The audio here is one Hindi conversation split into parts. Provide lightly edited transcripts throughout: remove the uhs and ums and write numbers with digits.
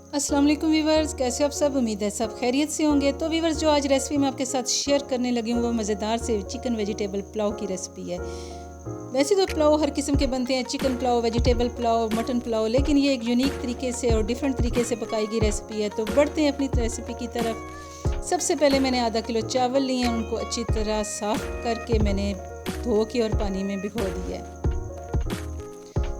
अस्सलाम वालेकुम वीवर्स, कैसे हो आप सब। उम्मीद है सब खैरियत से होंगे। तो वीवर्स, जो आज रेसिपी मैं आपके साथ शेयर करने लगी हूँ वो मज़ेदार से चिकन वेजिटेबल पुलाव की रेसिपी है। वैसे तो पुलाव हर किस्म के बनते हैं, chicken pulao, vegetable pulao, mutton pulao, लेकिन ये एक यूनिक तरीके से और डिफरेंट तरीके से पकाई गई रेसिपी है। तो बढ़ते हैं अपनी रेसिपी की तरफ। सबसे पहले मैंने आधा किलो चावल लिए हैं, उनको अच्छी तरह साफ़ करके मैंने धो के और पानी में भिगो दिया है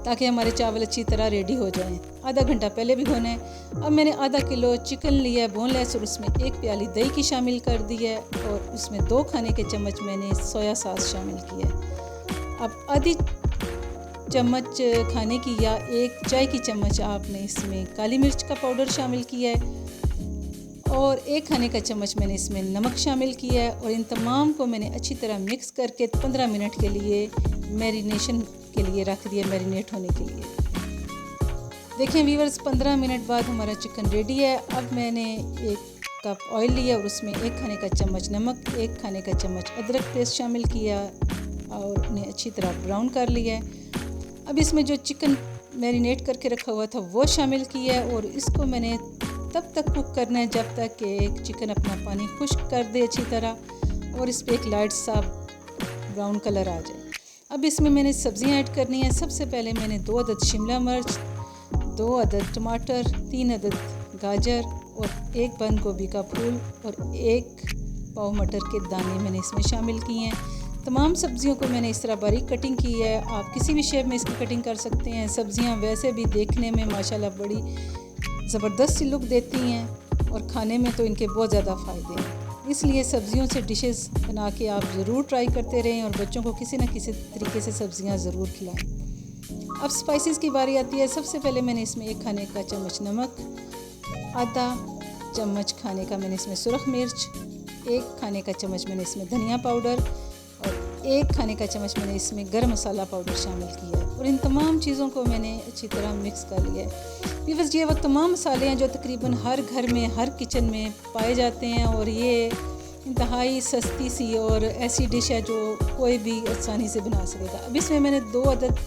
ताकि हमारे चावल अच्छी तरह रेडी हो जाएं। आधा घंटा पहले भिगोना है। अब मैंने आधा किलो चिकन लिया है बोनलेस और उसमें 1 प्याली दही की शामिल कर दी है और उसमें 2 खाने के चम्मच मैंने सोया सॉस शामिल किया है। अब आधी चम्मच खाने की या 1 चाय की चम्मच आपने इसमें काली मिर्च का पाउडर शामिल किया है और 1 खाने का चम्मच मैंने इसमें नमक शामिल किया है और इन तमाम को मैंने अच्छी तरह मिक्स करके 15 मिनट के लिए मैरिनेशन के लिए रख दिया, मैरिनेट होने के लिए। देखें वीवर्स, 15 मिनट बाद हमारा चिकन रेडी है। अब मैंने 1 कप ऑयल लिया और उसमें 1 खाने का चम्मच नमक, 1 खाने का चम्मच अदरक पेस्ट शामिल किया और उन्हें अच्छी तरह ब्राउन कर लिया है। अब इसमें जो चिकन मैरिनेट करके रखा हुआ था वो शामिल किया है और इसको मैंने तब तक कुक करना है जब तक कि चिकन अपना पानी खुश्क कर दे अच्छी तरह और इस पर एक लाइट सा ब्राउन कलर आ जाए। अब इसमें मैंने सब्ज़ियाँ ऐड करनी है। सबसे पहले मैंने 2 अदद शिमला मिर्च, 2 अदद टमाटर, 3 अदद गाजर और 1 बंद गोभी का फूल और 1 पाव मटर के दाने मैंने इसमें शामिल किए हैं। तमाम सब्ज़ियों को मैंने इस तरह बारीक कटिंग की है। आप किसी भी शेप में इसकी कटिंग कर सकते हैं। सब्ज़ियाँ वैसे भी देखने में माशाल्लाह बड़ी ज़बरदस्त सी लुक देती हैं और खाने में तो इनके बहुत ज़्यादा फ़ायदे हैं। इसलिए सब्ज़ियों से डिशेस बना के आप ज़रूर ट्राई करते रहें और बच्चों को किसी न किसी तरीके से सब्ज़ियाँ ज़रूर खिलाएं। अब स्पाइसेस की बारी आती है। सबसे पहले मैंने इसमें 1 खाने का चम्मच नमक, आधा चम्मच खाने का मैंने इसमें सुरख मिर्च, 1 खाने का चम्मच मैंने इसमें धनिया पाउडर और 1 खाने का चम्मच मैंने इसमें गरम मसाला पाउडर शामिल किया है और इन तमाम चीज़ों को मैंने अच्छी तरह मिक्स कर लिया है। वीवर्स, ये वो तमाम मसाले हैं जो तकरीबन हर घर में, हर किचन में पाए जाते हैं और ये इंतहाई सस्ती सी और ऐसी डिश है जो कोई भी आसानी से बना सकेगा। अब इसमें मैंने 2 अदद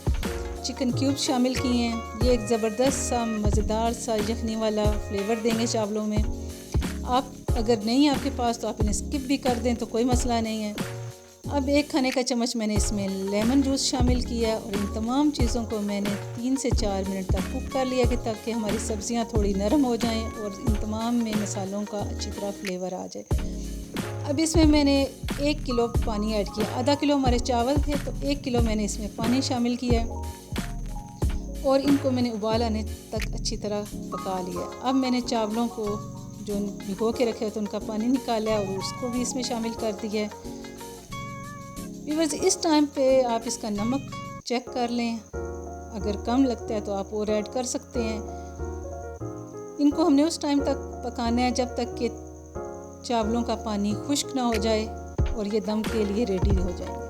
चिकन क्यूब शामिल किए हैं। ये एक ज़बरदस्त सा मज़ेदार सा यखनी वाला फ्लेवर देंगे चावलों में। आप अगर नहीं आपके पास तो आप इन्हें स्किप भी कर दें तो कोई मसला नहीं है। अब 1 खाने का चम्मच मैंने इसमें लेमन जूस शामिल किया और इन तमाम चीज़ों को मैंने 3 से 4 मिनट तक कुक कर लिया कि ताकि हमारी सब्ज़ियां थोड़ी नरम हो जाएं और इन तमाम में मसालों का अच्छी तरह फ्लेवर आ जाए। अब इसमें मैंने 1 किलो पानी ऐड किया। आधा किलो हमारे चावल थे तो 1 किलो मैंने इसमें पानी शामिल किया और इनको मैंने उबाल आने तक अच्छी तरह पका लिया। अब मैंने चावलों को जो भिगो के रखे थे उनका पानी निकाला और उसको भी इसमें शामिल कर दिया है। व्यूअर्स, इस टाइम पे आप इसका नमक चेक कर लें, अगर कम लगता है तो आप और ऐड कर सकते हैं। इनको हमने उस टाइम तक पकाना है जब तक कि चावलों का पानी खुश्क ना हो जाए और ये दम के लिए रेडी हो जाएंगे।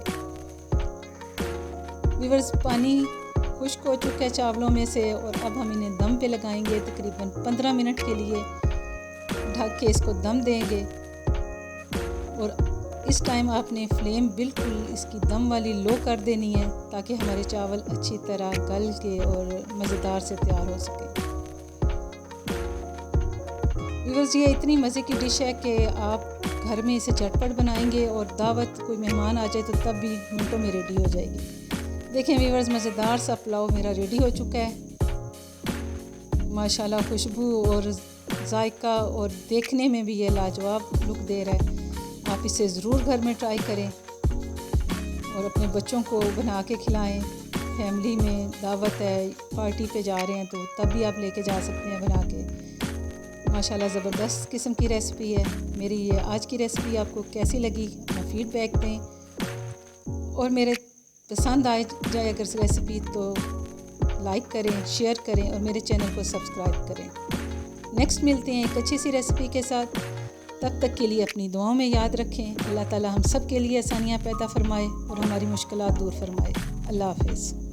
व्यूअर्स, पानी खुश्क हो चुका है चावलों में से और अब हम इन्हें दम पे लगाएंगे। तकरीबन 15 मिनट के लिए ढक के इसको दम देंगे और इस टाइम आपने फ्लेम बिल्कुल इसकी दम वाली लो कर देनी है ताकि हमारे चावल अच्छी तरह गल के और मज़ेदार से तैयार हो सके। व्यूअर्स, ये इतनी मज़े की डिश है कि आप घर में इसे झटपट बनाएंगे और दावत कोई मेहमान आ जाए तो तब भी मिनटों में रेडी हो जाएगी। देखें व्यूअर्स, मज़ेदार सा पुलाव मेरा रेडी हो चुका है। माशाल्लाह खुशबू और जायका और देखने में भी ये लाजवाब लुक दे रहा है। आप इसे ज़रूर घर में ट्राई करें और अपने बच्चों को बना के खिलाएं। फैमिली में दावत है, पार्टी पे जा रहे हैं तो तब भी आप लेके जा सकते हैं बना के। माशाल्लाह ज़बरदस्त किस्म की रेसिपी है। मेरी ये आज की रेसिपी आपको कैसी लगी अपना फीडबैक दें और मेरे पसंद आए जाए अगर रेसिपी तो लाइक करें, शेयर करें और मेरे चैनल को सब्सक्राइब करें। नेक्स्ट मिलते हैं एक अच्छी सी रेसिपी के साथ। तब तक के लिए अपनी दुआओं में याद रखें। अल्लाह ताला हम सब के लिए आसानियाँ पैदा फरमाए और हमारी मुश्किलात दूर फरमाए। अल्लाह हाफ़िज़।